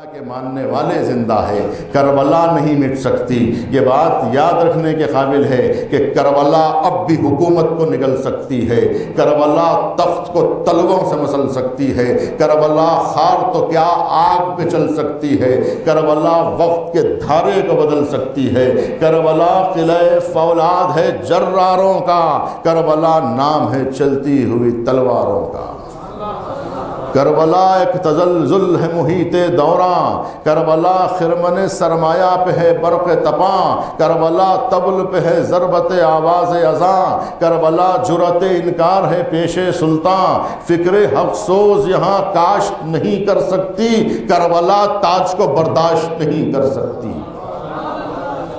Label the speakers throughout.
Speaker 1: کے ماننے والے زندہ ہے، کربلا نہیں مٹ سکتی۔ یہ بات یاد رکھنے کے قابل ہے کہ کربلا اب بھی حکومت کو نگل سکتی ہے، کربلا تخت کو تلووں سے مسل سکتی ہے، کربلا خار تو کیا آگ پہ چل سکتی ہے، کربلا وقت کے دھارے کو بدل سکتی ہے، کربلا قلعہ فولاد ہے جراروں کا، کربلا نام ہے چلتی ہوئی تلواروں کا، کربلا ایک تزلزل ہے محیط دوراں، کربلا خرمن سرمایہ پہ ہے برق تپاں، کربلا طبل پہ ہے ضربت آواز اذاں، کربلا جرأت انکار ہے پیش سلطان، فکر حق سوز یہاں کاشت نہیں کر سکتی، کربلا تاج کو برداشت نہیں کر سکتی۔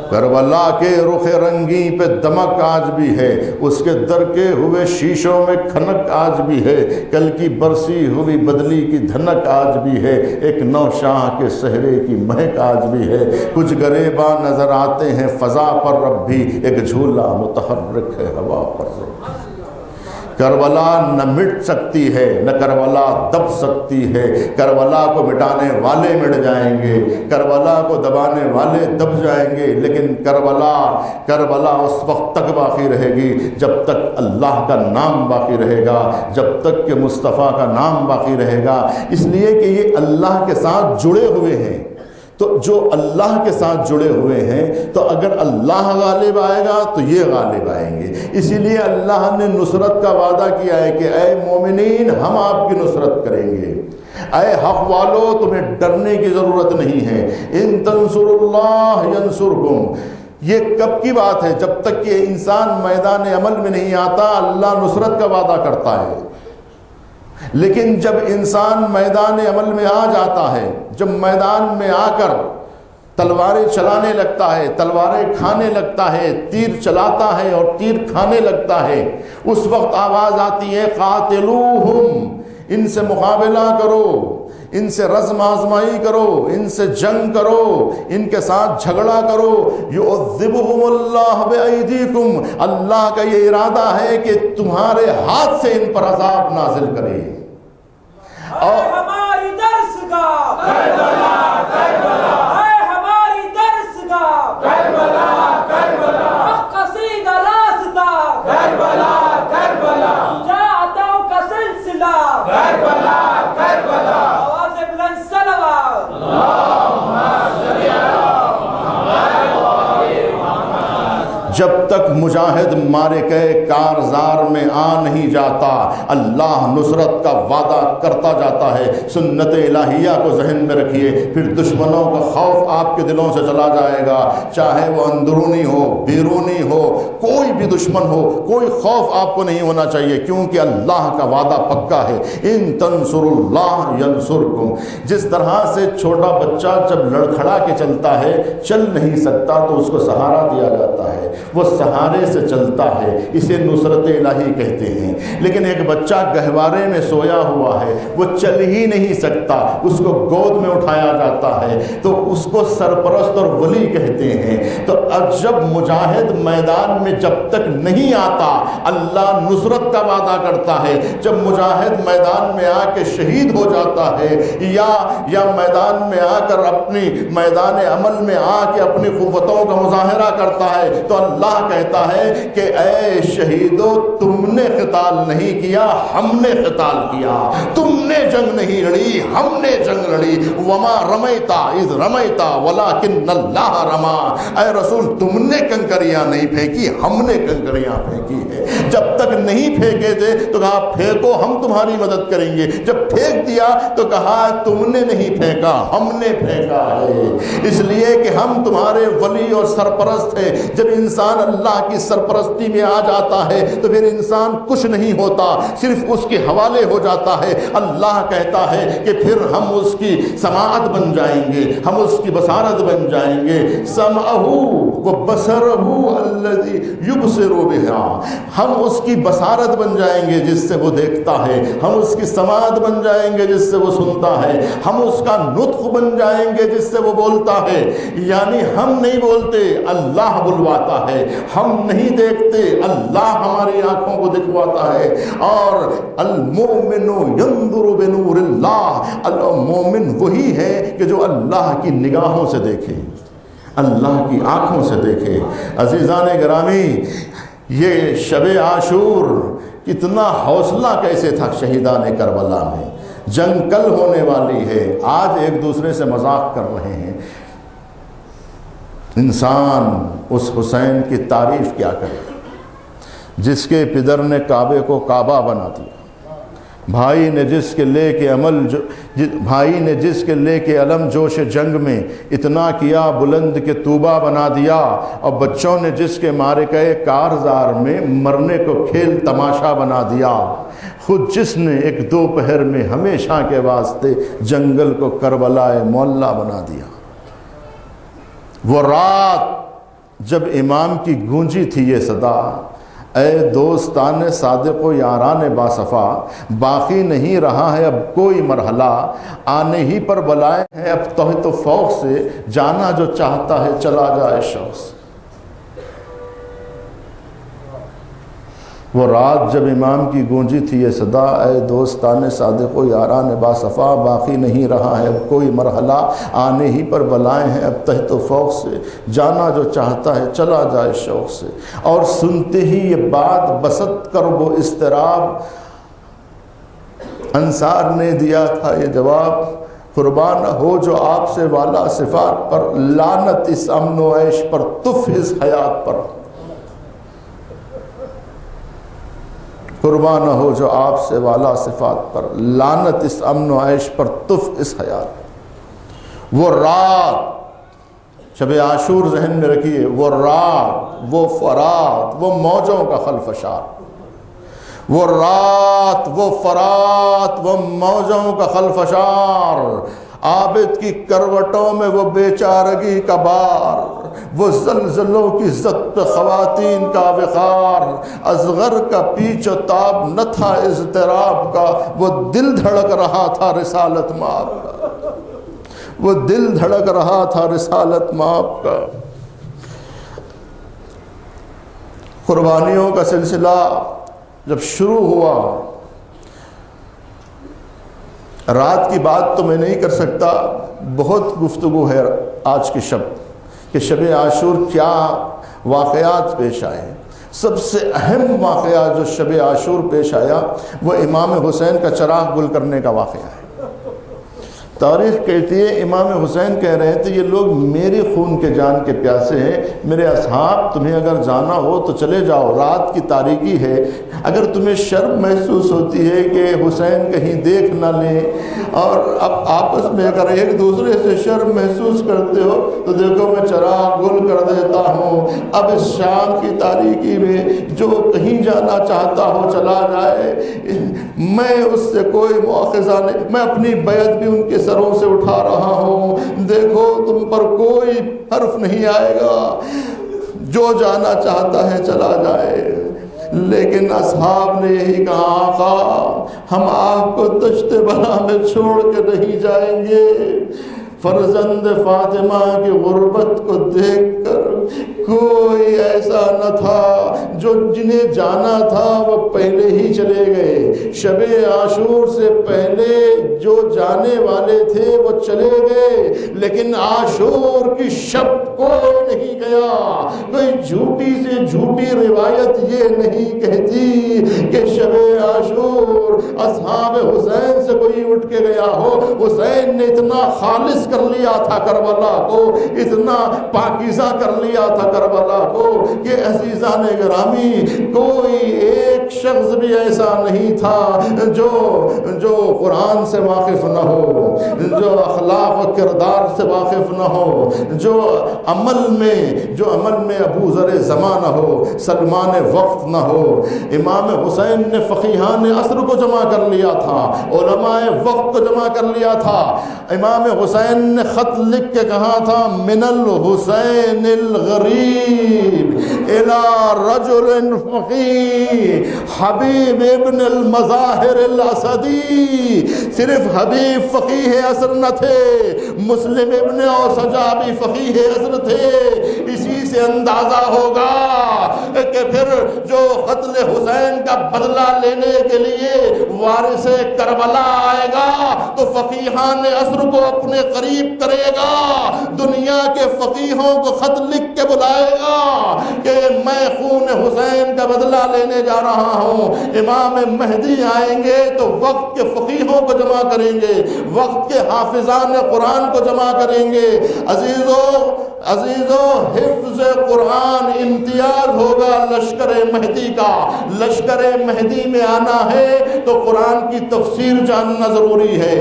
Speaker 1: کربلا کے رخ رنگی پہ دمک آج بھی ہے، اس کے در کے ہوئے شیشوں میں کھنک آج بھی ہے، کل کی برسی ہوئی بدلی کی دھنک آج بھی ہے، ایک نو شاہ کے سہرے کی مہک آج بھی ہے، کچھ گریباں نظر آتے ہیں فضا پر رب بھی، ایک جھولا متحرک ہے ہوا پر رب۔ کربلا نہ مٹ سکتی ہے نہ کربلا دب سکتی ہے، کربلا کو مٹانے والے مٹ جائیں گے، کربلا کو دبانے والے دب جائیں گے، لیکن کربلا اس وقت تک باقی رہے گی جب تک اللہ کا نام باقی رہے گا، جب تک کہ مصطفیٰ کا نام باقی رہے گا، اس لیے کہ یہ اللہ کے ساتھ جڑے ہوئے ہیں۔ تو جو اللہ کے ساتھ جڑے ہوئے ہیں تو اگر اللہ غالب آئے گا تو یہ غالب آئیں گے، اسی لیے اللہ نے نصرت کا وعدہ کیا ہے کہ اے مومنین ہم آپ کی نصرت کریں گے، اے حق والو تمہیں ڈرنے کی ضرورت نہیں ہے، ان تنصروا اللہ ینصرکم۔ یہ کب کی بات ہے؟ جب تک کہ انسان میدان عمل میں نہیں آتا اللہ نصرت کا وعدہ کرتا ہے، لیکن جب انسان میدان عمل میں آ جاتا ہے، جب میدان میں آ کر تلواریں چلانے لگتا ہے، تلواریں کھانے لگتا ہے، تیر چلاتا ہے اور تیر کھانے لگتا ہے، اس وقت آواز آتی ہے قاتلوہم، ان سے مقابلہ کرو، ان سے رزم آزمائی کرو، ان سے جنگ کرو، ان کے ساتھ جھگڑا کرو، یعذبہم اللہ بایدیکم، اللہ کا یہ ارادہ ہے کہ تمہارے ہاتھ سے ان پر عذاب نازل کرے۔
Speaker 2: اے ہماری درسگاہ کربلا کربلا، اے ہماری درسگاہ کربلا کربلا، قصیدہ راستہ کربلا کربلا، شجاعتوں کا سلسلہ کربلا کربلا، آواز بلند صلوات اللہم صلی علی
Speaker 1: جب تک مجاہد مارکے کارزار میں آ نہیں جاتا اللہ نصرت کا وعدہ کرتا جاتا ہے۔ سنت الہیہ کو ذہن میں رکھیے، پھر دشمنوں کا خوف آپ کے دلوں سے چلا جائے گا، چاہے وہ اندرونی ہو بیرونی ہو، کوئی بھی دشمن ہو، کوئی خوف آپ کو نہیں ہونا چاہیے، کیونکہ اللہ کا وعدہ پکا ہے، ان تنصروا اللہ ینصرکم۔ جس طرح سے چھوٹا بچہ جب لڑکھڑا کے چلتا ہے، چل نہیں سکتا تو اس کو سہارا دیا جاتا ہے، وہ سہارے سے چلتا ہے، اسے نصرت الہی کہتے ہیں۔ لیکن ایک بچہ گہوارے میں سویا ہوا ہے، وہ چل ہی نہیں سکتا، اس کو گود میں اٹھایا جاتا ہے تو اس کو سرپرست اور ولی کہتے ہیں۔ تو اب جب مجاہد میدان میں جب تک نہیں آتا اللہ نصرت کا وعدہ کرتا ہے، جب مجاہد میدان میں آ کے شہید ہو جاتا ہے یا میدان میں آ کر اپنی میدان عمل میں آ کے اپنی قوتوں کا مظاہرہ کرتا ہے تو اللہ کہتا ہے کہ اے شہیدو تم نے قتال نہیں کیا، ہم نے قتال کیا، تم نے جنگ نہیں لڑی، ہم نے جنگ لڑی، وما رمیتا اذ رمیتا ولکن اللہ رما۔ اے رسول تم نے کنکریاں نہیں پھینکی، ہم نے کنکریاں پھینکی ہے۔ جب تک نہیں پھینکے تھے تو کہا پھینکو ہم تمہاری مدد کریں گے، جب پھینک دیا تو کہا تم نے نہیں پھینکا، ہم نے پھینکا ہے، اس لیے کہ ہم تمہارے ولی اور سرپرست ہیں۔ جب انسان اللہ کی سرپرستی میں آ جاتا ہے تو پھر انسان کچھ نہیں ہوتا، صرف اس کے حوالے ہو جاتا ہے۔ اللہ کہتا ہے کہ پھر ہم اس کی سماعت بن جائیں گے، ہم اس کی بصارت بن جائیں گے، سمعہ و بصرہ الذی یبصر بہا، ہم اس کی بصارت بن جائیں گے جس سے وہ دیکھتا ہے، ہم اس کی سماعت بن جائیں گے جس سے وہ سنتا ہے، ہم اس کا نطق بن جائیں گے جس سے وہ بولتا ہے۔ یعنی ہم نہیں بولتے، اللہ بلواتا ہے۔ ہے، ہم نہیں دیکھتے، اللہ ہماری آنکھوں کو دکھواتا ہے۔ اور المؤمن ينظر بنور اللہ، مومن وہی ہے کہ جو اللہ کی نگاہوں سے دیکھے، اللہ کی آنکھوں سے دیکھے۔ عزیزان گرامی، یہ شب عاشور کتنا حوصلہ کیسے تھا شہیدان کربلا میں، جنگ کل ہونے والی ہے، آج ایک دوسرے سے مذاق کر رہے ہیں۔ انسان اس حسین کی تعریف کیا کرے جس کے پدر نے کعبے کو کعبہ بنا دیا، بھائی نے جس کے لے کے علم جوش جنگ میں اتنا کیا بلند کہ طوبہ بنا دیا، اور بچوں نے جس کے معرکہ کارزار میں مرنے کو کھیل تماشا بنا دیا، خود جس نے ایک دو پہر میں ہمیشہ کے واسطے جنگل کو کربلا مولا بنا دیا۔ وہ رات جب امام کی گونجی تھی یہ صدا، اے دوستان صادق و یاران باصفا، باقی نہیں رہا ہے اب کوئی مرحلہ، آنے ہی پر بلائے ہیں اب تحت و فوق سے، جانا جو چاہتا ہے چلا جائے شوق سے۔ وہ رات جب امام کی گونجی تھی یہ صدا، اے دوستان صادق و یاران باصفا، باقی نہیں رہا ہے اب کوئی مرحلہ، آنے ہی پر بلائے ہیں اب تحت و فوق سے، جانا جو چاہتا ہے چلا جائے شوق سے۔ اور سنتے ہی یہ بات بسط کرب و اضطراب، انصار نے دیا تھا یہ جواب، قربان ہو جو آپ سے والا صفات پر، لعنت اس امن و عیش پر، تف اس حیات پر۔ قربان ہو جو آپ سے والا صفات پر، لعنت اس امن و عیش پر، تف اس حیات۔ وہ رات، شب عاشور ذہن میں رکھیے، وہ رات، وہ فرات، وہ موجوں کا خلفشار، وہ رات، وہ فرات، وہ موجوں کا خلفشار، عابد کی کروٹوں میں وہ بیچارگی کا بار، وہ زلزلوں کی زد خواتین کا وقار، اصغر کا پیچ و تاب نہ تھا اضطراب کا، وہ دل دھڑک رہا تھا رسالت مآب کا، وہ دل دھڑک رہا تھا رسالت مآب کا۔ قربانیوں کا سلسلہ جب شروع ہوا، رات کی بات تو میں نہیں کر سکتا، بہت گفتگو ہے آج کی شب کہ شب عاشور کیا واقعات پیش آئے۔ سب سے اہم واقعہ جو شب عاشور پیش آیا وہ امام حسین کا چراغ گل کرنے کا واقعہ ہے۔ تاریخ کہتی ہے امام حسین کہہ رہے تھے یہ لوگ میری خون کے جان کے پیاسے ہیں، میرے اصحاب تمہیں اگر جانا ہو تو چلے جاؤ، رات کی تاریکی ہے، اگر تمہیں شرم محسوس ہوتی ہے کہ حسین کہیں دیکھ نہ لیں، اور اب آپس میں اگر ایک دوسرے سے شرم محسوس کرتے ہو تو دیکھو میں چراغ گل کر دیتا ہوں، اب اس شام کی تاریکی میں جو کہیں جانا چاہتا ہو چلا جائے، میں اس سے کوئی مؤاخذہ نہیں، میں اپنی بیعت بھی ان کے سروں سے اٹھا رہا ہوں، دیکھو تم پر کوئی حرف نہیں آئے گا، جو جانا چاہتا ہے چلا جائے۔ لیکن اصحاب نے یہی کہا آقا ہم آپ کو دشت بلا میں چھوڑ کے نہیں جائیں گے، فرزند فاطمہ کی غربت کو دیکھ کر کوئی ایسا نہ تھا جو جنہیں جانا تھا وہ پہلے ہی چلے گئے، شب عاشور سے پہلے جو جانے والے تھے وہ چلے گئے، لیکن عاشور کی شب کوئی نہیں گیا۔ کوئی جھوٹی سے جھوٹی روایت یہ نہیں کہتی کہ شب عاشور اصحاب حسین سے کوئی اٹھ کے گیا ہو، حسین نے اتنا خالص کر لیا تھا کربلا کو، اتنا پاکیزہ کر لیا تھا کربلا کو کہ عزیزان گرامی کوئی ایک شخص بھی ایسا نہیں تھا جو قرآن سے واقف نہ ہو، جو اخلاق و کردار سے واقف نہ ہو، جو عمل میں ابو ذر زمانہ ہو، سلمان وقت نہ ہو۔ امام حسین نے فقیہان عصر کو جمع کر لیا تھا، علماء وقت کو جمع کر لیا تھا۔ امام حسین نے خط لکھ کے کہا تھا من الحسین الغریب، الى رجل فقیہ حبیب ابن المظاہر الاسدی. صرف حبیب فقیہ عصر نہ تھے، مسلم ابن اوسجا بھی فقیہ عصر تھے. اسی سے اندازہ ہوگا کہ پھر جو قتل حسین کا بدلہ لینے کے لیے وارث کربلا آئے گا تو فقیہان عصر کو اپنے قریب کرے گا، دنیا کے فقیہوں کو خط لکھ کے بلائے گا کہ میں خون حسین کا بدلہ لینے جا رہا ہوں. امام مہدی آئیں گے تو وقت کے فقیہوں کو جمع کریں گے، وقت کے حافظان قرآن کو جمع کریں گے. عزیزو حفظ قرآن امتیاز ہوگا لشکر مہدی کا. لشکر مہدی میں آنا ہے تو قرآن کی تفسیر جاننا ضروری ہے.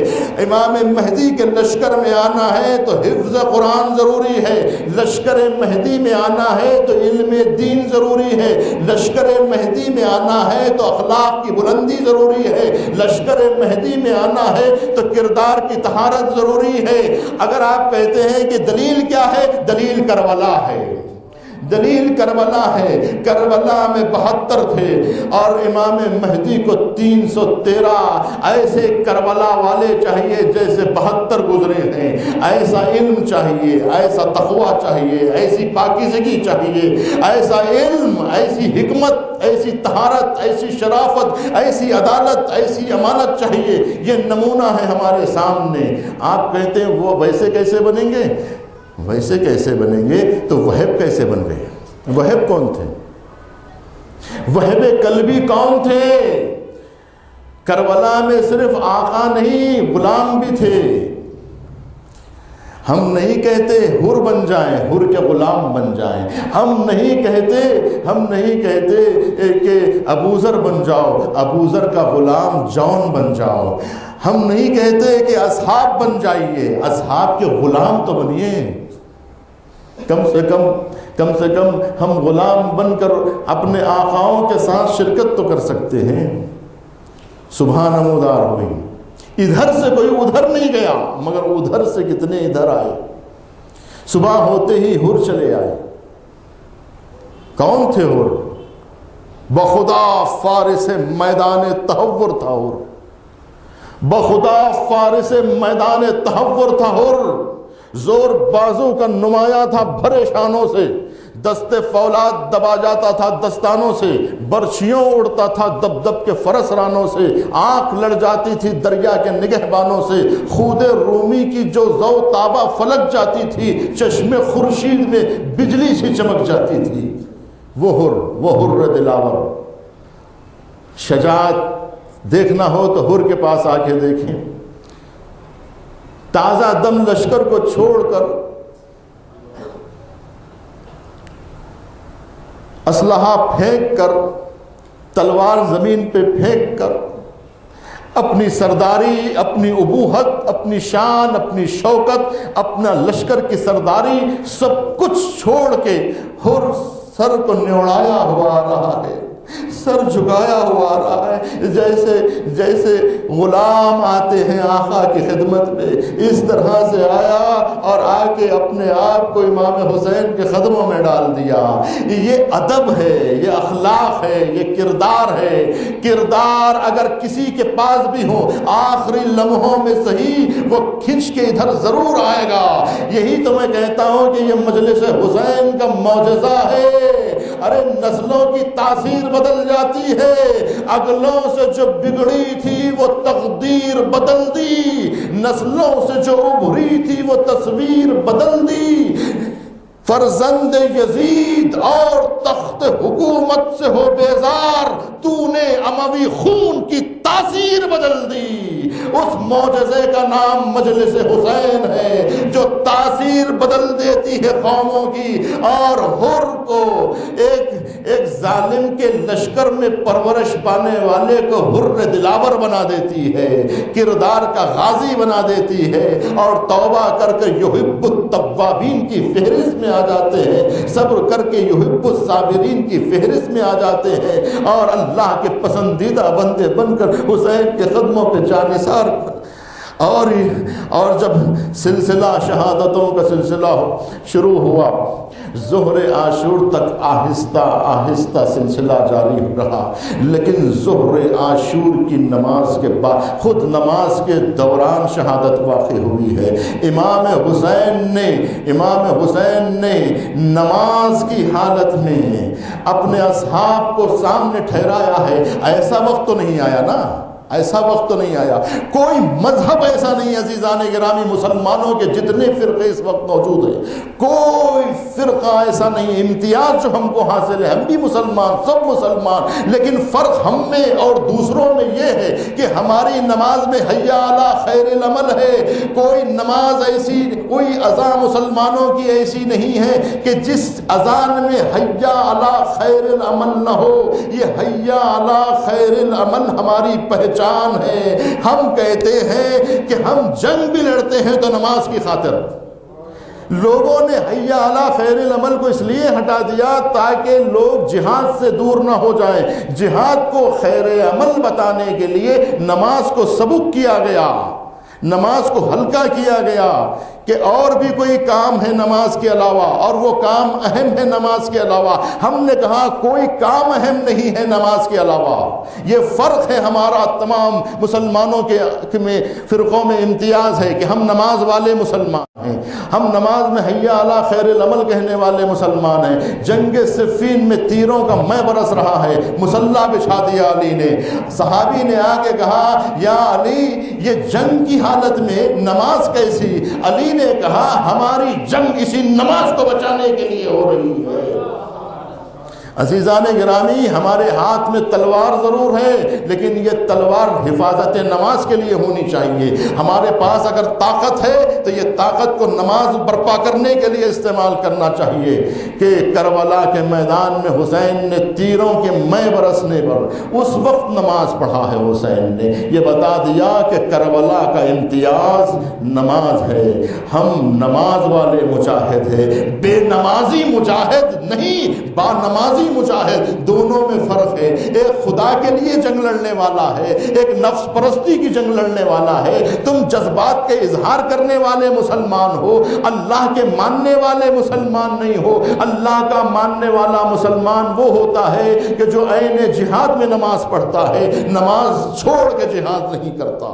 Speaker 1: امام مہدی کے لشکر میں آنا ہے تو حفظ قرآن ضروری ہے. لشکر مہدی میں آنا ہے تو علم دین ضروری ہے. لشکر مہدی میں آنا ہے تو اخلاق کی بلندی ضروری ہے. لشکر مہدی میں آنا ہے تو کردار کی طہارت ضروری ہے. اگر آپ کہتے ہیں کہ دلیل کیا ہے، دلیل کربلا ہے. دلیل کربلا ہے. کربلا میں 72 تھے اور امام مہدی کو 313 ایسے کربلا والے چاہیے جیسے 72 گزرے ہیں. ایسا علم چاہیے، ایسا تقویٰ چاہیے، ایسی پاکیزگی چاہیے، ایسا علم، ایسی حکمت، ایسی طہارت، ایسی شرافت، ایسی عدالت، ایسی امانت چاہیے. یہ نمونہ ہے ہمارے سامنے. آپ کہتے ہیں وہ ویسے کیسے بنیں گے؟ ویسے کیسے بنیں گے تو وہب کیسے بن گئے؟ وہب کون تھے؟ وہب قلبی کون تھے؟ کربلا میں صرف آقا نہیں غلام بھی تھے. ہم نہیں کہتے حر بن جائیں، حر کے غلام بن جائیں. ہم نہیں کہتے کہ ابوذر بن جاؤ، ابوذر کا غلام جون بن جاؤ. ہم نہیں کہتے کہ اصحاب بن جائیے، اصحاب کے غلام تو بنیے. کم سے کم ہم غلام بن کر اپنے آقاؤں کے ساتھ شرکت تو کر سکتے ہیں. صبح نمودار ہوئی، ادھر سے کوئی ادھر نہیں گیا مگر ادھر سے کتنے ادھر آئے. صبح ہوتے ہی حر چلے آئے. کون تھے حر؟ بخدا فارس میدان تحور تھا حر. بخدا فارس میدان تحور تھا حر. زور بازو کا نمایاں تھا بھرے شانوں سے. دست فولاد دبا جاتا تھا دستانوں سے. برچھیوں اڑتا تھا دب دب کے فرس رانوں سے. آنکھ لڑ جاتی تھی دریا کے نگہبانوں سے. خود رومی کی جو ذو تابہ فلک جاتی تھی، چشم خورشید میں بجلی سی چمک جاتی تھی. وہ حر دلاور. شجاعت دیکھنا ہو تو حر کے پاس آ کے دیکھیں. تازہ دم لشکر کو چھوڑ کر، اسلحہ پھینک کر، تلوار زمین پہ پھینک کر، اپنی سرداری، اپنی ابوہت، اپنی شان، اپنی شوکت، اپنا لشکر کی سرداری سب کچھ چھوڑ کے حر سر کو نیوڑایا ہوا آ رہا ہے، سر جھکایا ہوا آ رہا ہے. جیسے غلام آتے ہیں آقا کی خدمت میں، اس طرح سے آیا اور آ کے اپنے آپ کو امام حسین کے قدموں میں ڈال دیا. یہ ادب ہے، یہ اخلاق ہے، یہ کردار ہے. کردار اگر کسی کے پاس بھی ہو، آخری لمحوں میں صحیح وہ کھنچ کے ادھر ضرور آئے گا. یہی تو میں کہتا ہوں کہ یہ مجلس حسین کا معجزہ ہے. ارے نسلوں کی تاثیر بدل جاتی ہے. اگلوں سے جو بگڑی تھی وہ تقدیر بدل دی، نسلوں سے جو ابھری تھی وہ تصویر بدل دی. فرزند یزید اور تخت حکومت سے ہو بیزار، تو نے اموی خون کی تاثیر بدل دی. اس معجزے کا نام مجلس حسین ہے جو تاثیر بدل دیتی ہے قوموں کی، اور حر کو ایک ظالم کے لشکر میں پرورش پانے والے کو حر دلاور بنا دیتی ہے، کردار کا غازی بنا دیتی ہے، اور توبہ کر کے یحب التوابین کی فہرست میں آ جاتے ہیں، صبر کر کے یحب الصابرین کی فہرست میں آ جاتے ہیں، اور اللہ کے پسندیدہ بندے بن کر حسین کے قدموں پہ جانثار. اور جب سلسلہ شہادتوں کا سلسلہ شروع ہوا ظہر عاشور تک آہستہ آہستہ سلسلہ جاری رہا، لیکن ظہر عاشور کی نماز کے بعد خود نماز کے دوران شہادت واقع ہوئی ہے۔ امام حسین نے نماز کی حالت میں اپنے اصحاب کو سامنے ٹھہرایا ہے۔ ایسا وقت تو نہیں آیا نا، ایسا وقت تو نہیں آیا، کوئی مذہب ایسا نہیں عزیزان گرامی، مسلمانوں کے جتنے فرقے اس وقت موجود ہیں کوئی فرقہ ایسا نہیں، امتیاز جو ہم کو حاصل ہے، ہم بھی مسلمان، سب مسلمان، لیکن فرق ہم میں اور دوسروں میں یہ ہے کہ ہماری نماز میں حی علی خیر العمل ہے۔ کوئی نماز ایسی، کوئی اذان مسلمانوں کی ایسی نہیں ہے کہ جس اذان میں حی علی خیر العمل نہ ہو۔ یہ حی علی خیر العمل ہماری پہچان ہے۔ ہم کہتے ہیں کہ ہم جنگ بھی لڑتے ہیں تو نماز کی خاطر۔ لوگوں نے حی علی خیر العمل کو اس لیے ہٹا دیا تاکہ لوگ جہاد سے دور نہ ہو جائیں۔ جہاد کو خیر عمل بتانے کے لیے نماز کو سبک کیا گیا، نماز کو ہلکا کیا گیا کہ اور بھی کوئی کام ہے نماز کے علاوہ، اور وہ کام اہم ہے نماز کے علاوہ۔ ہم نے کہا کوئی کام اہم نہیں ہے نماز کے علاوہ۔ یہ فرق ہے ہمارا تمام مسلمانوں کے فرقوں میں امتیاز ہے کہ ہم نماز والے مسلمان ہیں، ہم نماز میں حی علی خیر العمل کہنے والے مسلمان ہیں۔ جنگ صفین میں تیروں کا میں برس رہا ہے، مسلح بچھا دیا علی نے۔ صحابی نے آ کے کہا یا علی یہ جنگ کی حالت میں نماز کیسی؟ علی نے کہا ہماری جنگ اسی نماز کو بچانے کے لیے ہو رہی ہے۔ عزیزان گرامی، ہمارے ہاتھ میں تلوار ضرور ہے، لیکن یہ تلوار حفاظت نماز کے لیے ہونی چاہیے۔ ہمارے پاس اگر طاقت ہے تو یہ طاقت کو نماز برپا کرنے کے لیے استعمال کرنا چاہیے۔ کہ کربلا کے میدان میں حسین نے تیروں کے میں برسنے پر اس وقت نماز پڑھا ہے حسین نے، یہ بتا دیا کہ کربلا کا امتیاز نماز ہے۔ ہم نماز والے مجاہد ہیں، بے نمازی مجاہد نہیں، با نمازی مجاہد، دونوں میں فرق ہے۔ ایک خدا کے لیے جنگ لڑنے والا ہے، ایک نفس پرستی کی جنگ لڑنے والا ہے۔ تم جذبات کے اظہار کرنے والے مسلمان ہو، اللہ کے ماننے والے مسلمان نہیں ہو۔ اللہ کا ماننے والا مسلمان وہ ہوتا ہے کہ جو عین جہاد میں نماز پڑھتا ہے، نماز چھوڑ کے جہاد نہیں کرتا۔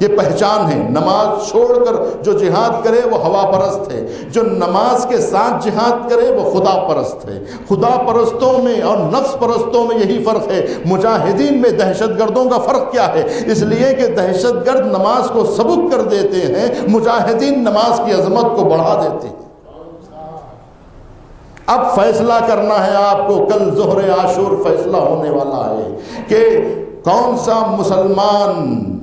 Speaker 1: یہ پہچان ہے، نماز چھوڑ کر جو جہاد کرے وہ ہوا پرست ہے، جو نماز کے ساتھ جہاد کرے وہ خدا پرست ہے۔ خدا پرستوں میں اور نفس پرستوں میں یہی فرق ہے۔ مجاہدین میں دہشت گردوں کا فرق کیا ہے؟ اس لیے کہ دہشت گرد نماز کو سبک کر دیتے ہیں، مجاہدین نماز کی عظمت کو بڑھا دیتے ہیں۔ اب فیصلہ کرنا ہے آپ کو، کل ظہر عاشور فیصلہ ہونے والا ہے کہ کون سا مسلمان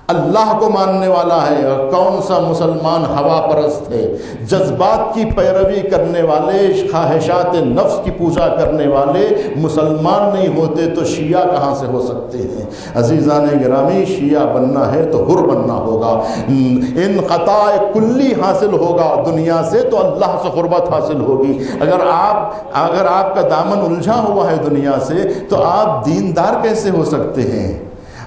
Speaker 1: اللہ کو ماننے والا ہے اور کون سا مسلمان ہوا پرست ہے، جذبات کی پیروی کرنے والے، خواہشات نفس کی پوجا کرنے والے مسلمان نہیں ہوتے تو شیعہ کہاں سے ہو سکتے ہیں؟ عزیزان گرامی، شیعہ بننا ہے تو حر بننا ہوگا، انقطاع کلی حاصل ہوگا دنیا سے تو اللہ سے قربت حاصل ہوگی۔ اگر آپ کا دامن الجھا ہوا ہے دنیا سے تو آپ دیندار کیسے ہو سکتے ہیں؟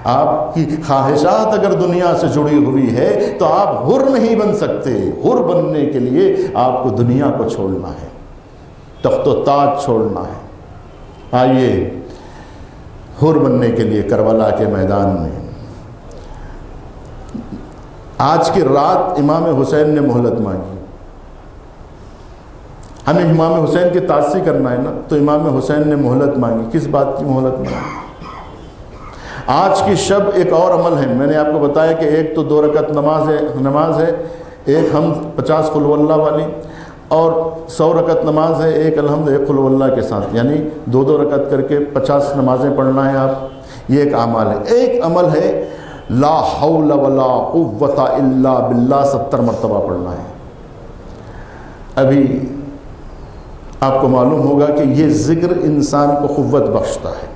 Speaker 1: آپ کی خواہشات اگر دنیا سے جڑی ہوئی ہے تو آپ حر نہیں بن سکتے۔ حر بننے کے لیے آپ کو دنیا کو چھوڑنا ہے، تخت و تاج چھوڑنا ہے۔ آئیے حر بننے کے لیے کربلا کے میدان میں آج کی رات امام حسین نے مہلت مانگی۔ ہمیں امام حسین کی تعزیہ کرنا ہے نا، تو امام حسین نے مہلت مانگی۔ کس بات کی مہلت مانگی؟ آج کی شب ایک اور عمل ہے، میں نے آپ کو بتایا کہ ایک تو 2 رکعت نماز ہے، ایک ہم 50 قل اللہ والی، اور 100 رکعت نماز ہے، ایک الحمد ایک قل اللہ کے ساتھ، یعنی 2 رکعت کر کے 50 نمازیں پڑھنا ہے آپ۔ یہ ایک عمل ہے۔ ایک عمل ہے لا حول ولا قوت الا باللہ 70 مرتبہ پڑھنا ہے۔ ابھی آپ کو معلوم ہوگا کہ یہ ذکر انسان کو قوت بخشتا ہے۔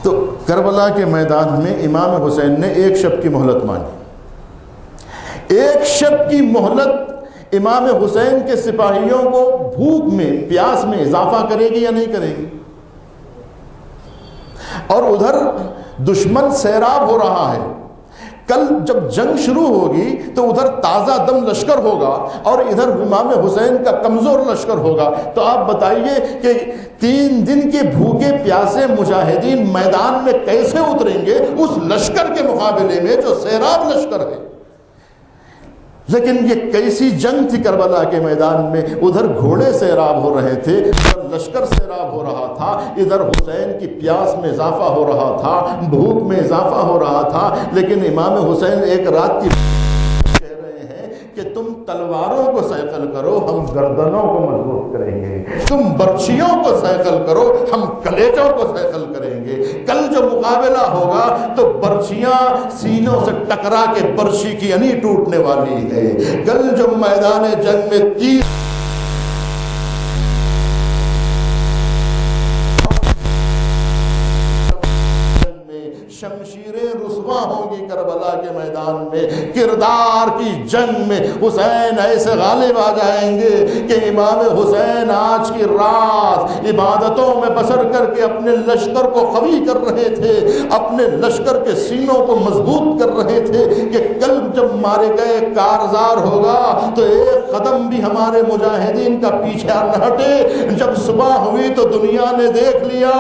Speaker 1: تو کربلا کے میدان میں امام حسین نے ایک شب کی مہلت مانگی۔ ایک شب کی مہلت امام حسین کے سپاہیوں کو بھوک میں، پیاس میں اضافہ کرے گی یا نہیں کرے گی؟ اور ادھر دشمن سیراب ہو رہا ہے، کل جب جنگ شروع ہوگی تو ادھر تازہ دم لشکر ہوگا اور ادھر امام حسین کا کمزور لشکر ہوگا، تو آپ بتائیے کہ 3 دن کے بھوکے پیاسے مجاہدین میدان میں کیسے اتریں گے اس لشکر کے مقابلے میں جو سیراب لشکر ہے۔ لیکن یہ کیسی جنگ تھی کربلا کے میدان میں، ادھر گھوڑے سیراب ہو رہے تھے، ادھر لشکر سیراب ہو رہا تھا، ادھر حسین کی پیاس میں اضافہ ہو رہا تھا، بھوک میں اضافہ ہو رہا تھا، لیکن امام حسین ایک رات کی کہہ رہے ہیں کہ تم تلواروں کو سیقل کرو، ہم گردنوں کو مضبوط کریں گے، تم برچھیوں کو سیقل کرو، ہم کلیجوں کو سیقل کریں گے۔ کل جو مقابلہ ہوگا تو برچھیاں سینوں سے ٹکرا کے برچھی کی انی ٹوٹنے والی ہے۔ کل جو میدان جنگ میں تیر شمشیریں رسوا ہوں گی کربلا کے میدان میں، کردار کی جنگ میں حسین ایسے غالب آ جائیں گے کہ امام حسین آج کی رات عبادتوں میں بسر کر کے اپنے لشکر کو قوی کر رہے تھے، اپنے لشکر کے سینوں کو مضبوط کر رہے تھے کہ کل جب مارے گئے کارزار ہوگا تو ایک قدم بھی ہمارے مجاہدین کا پیچھے نہ ہٹے۔ جب صبح ہوئی تو دنیا نے دیکھ لیا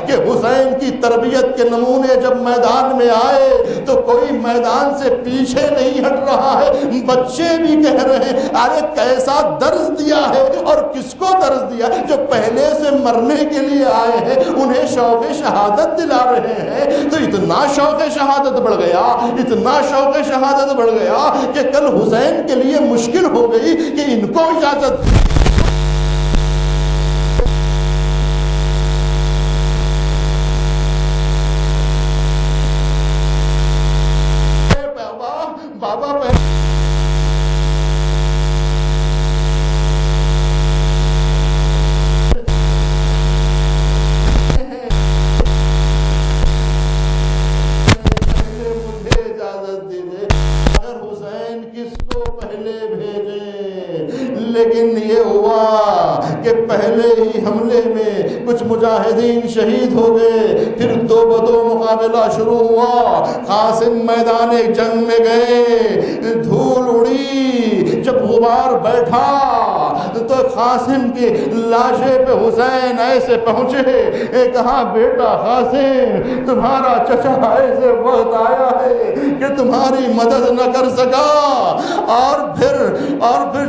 Speaker 1: کہ حسین کی تربیت کے نمونے جب میدان میں آئے تو کوئی میدان سے پیچھے نہیں ہٹ رہا ہے۔ بچے بھی کہہ رہے ہیں ارے کیسا درس دیا ہے، اور کس کو درس دیا؟ جو پہلے سے مرنے کے لیے آئے ہیں انہیں شوق شہادت دلا رہے ہیں۔ تو اتنا شوق شہادت بڑھ گیا، اتنا شوق شہادت بڑھ گیا کہ کل حسین کے لیے مشکل ہو گئی کہ ان کو اجازت بابا مجھے اجازت دیجیے، اگر حسین کس کو پہلے بھیجیں، لیکن یہ ہوا کہ پہلے ہی حملے میں کچھ مجاہدین شہید ہو گئے، پھر 2 بدو مقابلہ شروع ہوا، قاسم میدان جنگ میں گئے، دھول اڑی، جب غبار بیٹھا تو قاسم کی لاشے پہ حسین ایسے پہنچے، کہا بیٹا قاسم تمہارا چچا ایسے وقت آیا ہے کہ تمہاری مدد نہ کر سکا۔ اور پھر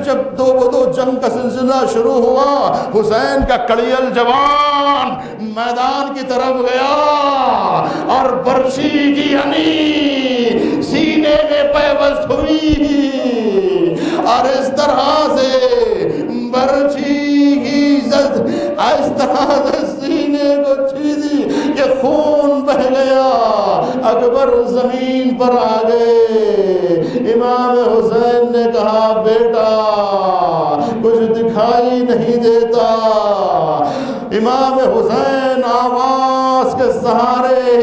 Speaker 1: جب 2 بدو جنگ کا سلسلہ شروع ہوا، حسین کا کڑیل جوان میدان کی طرف گیا اور برچھی کی ہنی سینے میں پیوست ہوئی، اور اس طرح سے برچھی کی زد اس طرح سے سینے کو چھیدی کہ خون بہ گیا، اکبر زمین پر آ گئے۔ امام حسین نے کہا بیٹا کچھ دکھائی نہیں دیتا۔ امام حسین آواز کے سہارے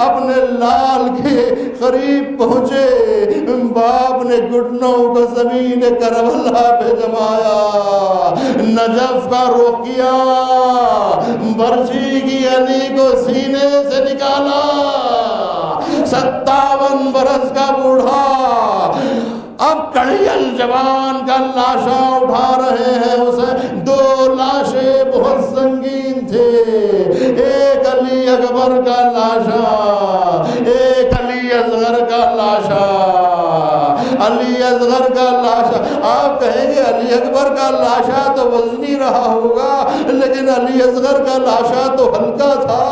Speaker 1: اپنے لال کے قریب پہنچے، باپ نے گھٹنوں کو زمین کربلا پہ جمایا، نجف کا رخ کیا، برچھی کی علی کو سینے سے نکالا، 57 برس کا بوڑھا اب کڑیل جوان کا لاشا اٹھا رہے ہیں اسے۔ 2 لاشیں بہت سنگین تھے، ایک علی اکبر کا لاشا، ایک علی اصغر کا لاشا۔ علی اصغر کا لاشا، آپ کہیں گے علی اکبر کا لاشا تو وزنی رہا ہوگا، لیکن علی اصغر کا لاشا تو ہلکا تھا،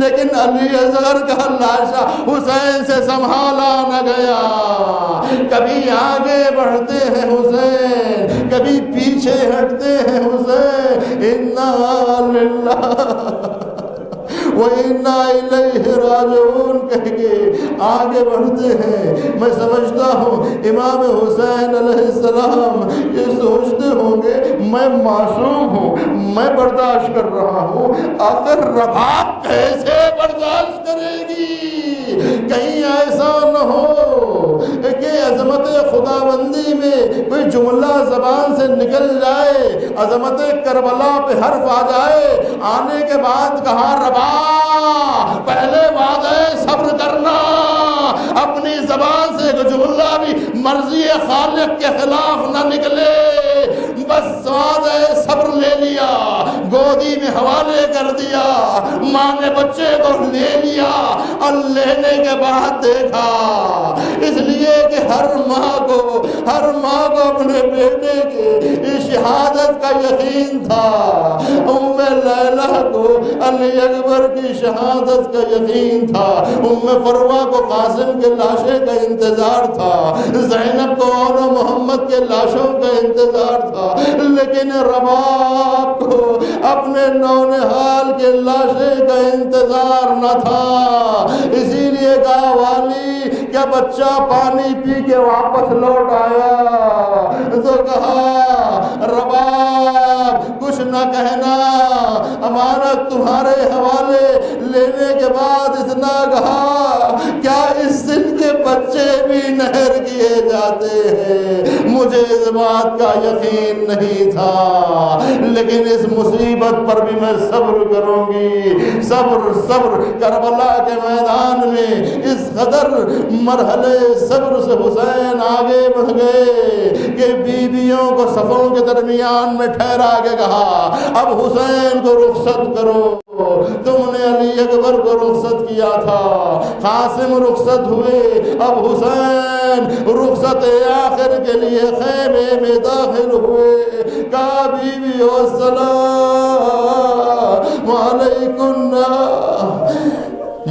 Speaker 1: لیکن علی اصغر کا لاشا حسین سے سنبھالا نہ گیا۔ کبھی آگے بڑھتے ہیں حسین، کبھی پیچھے ہٹتے ہیں حسین، اِنَّا لِلَّهِ وَإِنَّا إِلَيْهِ راجعون کہہ کے آگے بڑھتے ہیں۔ میں سمجھتا ہوں امام حسین علیہ السلام یہ سوچتے ہوں گے میں معصوم ہوں، میں برداشت کر رہا ہوں، آخر رباب کیسے برداشت کرے گی؟ کہیں ایسا نہ ہو کہ عظمت خداوندی میں کوئی جملہ زبان سے نکل جائے، عظمت کربلا پہ حرف آ جائے، آنے کے بعد کہا ربا پہلے وعدہ صبر کرنا، اپنی زبان سے ایک جملہ بھی مرضی خالق کے خلاف نہ نکلے، بس وعدہ صبر لے لیا، گودی میں حوالے کر دیا، ماں نے بچے کو لے لیا اور لینے کے بعد دیکھا، اس لیے کہ ہر ماں کو اپنے بیٹے کی شہادت کا یقین تھا۔ ام لیلہ کو علی اکبر کی شہادت کا یقین تھا، ام فروہ کو قاسم کے لاشے کا انتظار تھا، زینب کو اور محمد کے لاشوں کا انتظار تھا، لیکن رباب کو اپنے نونہال کے لاشے کا انتظار نہ تھا۔ اسی لیے کہا والی کیا بچہ پانی پی کے واپس لوٹ آیا؟ تو کہا رباب کچھ نہ کہنا، امانت تمہارے حوالے لینے کے بعد اتنا کہا کیا اس دن کے بچے بھی نہر کیے جاتے ہیں؟ مجھے اس بات کا یقین نہیں تھا، لیکن اس مصیبت پر بھی میں صبر کروں گی۔ صبر کربلا کے میدان میں اس قدر مرحلے صبر سے حسین آگے بڑھ گئے کہ بیویوں کو صفوں کے درمیان میں ٹھہرا کے کہا اب حسین کو رخصت کرو، تم نے علی اکبر کو رخصت کیا تھا، قاسم رخصت ہوئے، اب حسین رخصت آخر کے لیے خیمے میں داخل ہوئے۔ کہا بیویو السلام علیکم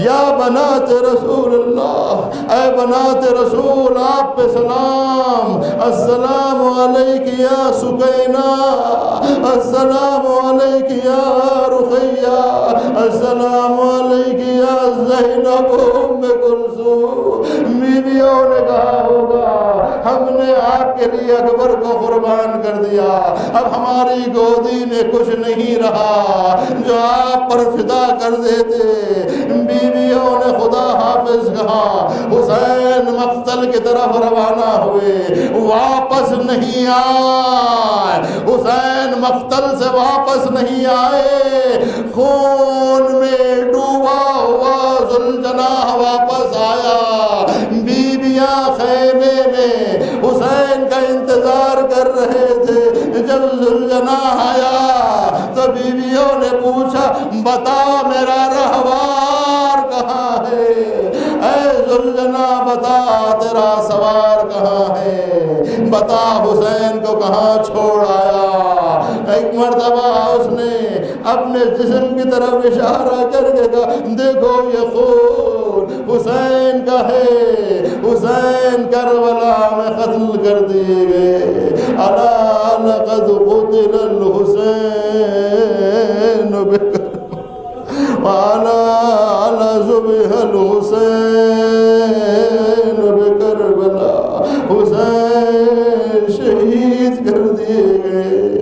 Speaker 1: یا بنات رسول اللہ، اے بنات رسول آپ پہ سلام، السلام علیک یا سکینہ، السلام علیک یا رقیہ، السلام علیک یا زینب ام کلثوم۔ بیویوں نے کہا ہوگا ہم نے آپ کے لیے اکبر کو قربان کر دیا، اب ہماری گودی میں کچھ نہیں رہا جو آپ پر فدا کر دیتے۔ بیویوں نے خدا حافظ کہا، حسین مقتل کی طرف روانہ ہوئے، واپس نہیں آئے، حسین مقتل سے واپس نہیں آئے، خون میں ڈوبا ہوا ذوالجناح واپس آیا۔ بیویاں خیمے میں حسین کا انتظار کر رہے تھے، جب ذوالجناح آیا تو بیویوں نے پوچھا بتا میرا رہوار کہاں ہے؟ اے ذوالجناح بتا تیرا سوار کہاں ہے؟ بتا حسین کو کہاں چھوڑ آیا؟ ایک مرتبہ اس نے اپنے جسم کی طرف اشارہ کر کے کہا دیکھو یہ خون حسین کا ہے، حسین کربلا میں قتل کر دیے گئے۔ الا لقد قتل الحسین وعلى ذبح الحسین بکربلا، حسین شہید کر دیے گئے۔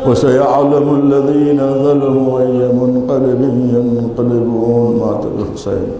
Speaker 1: وسيعلم الذين ظلموا أي منقلب ينقلبون مات الحسين۔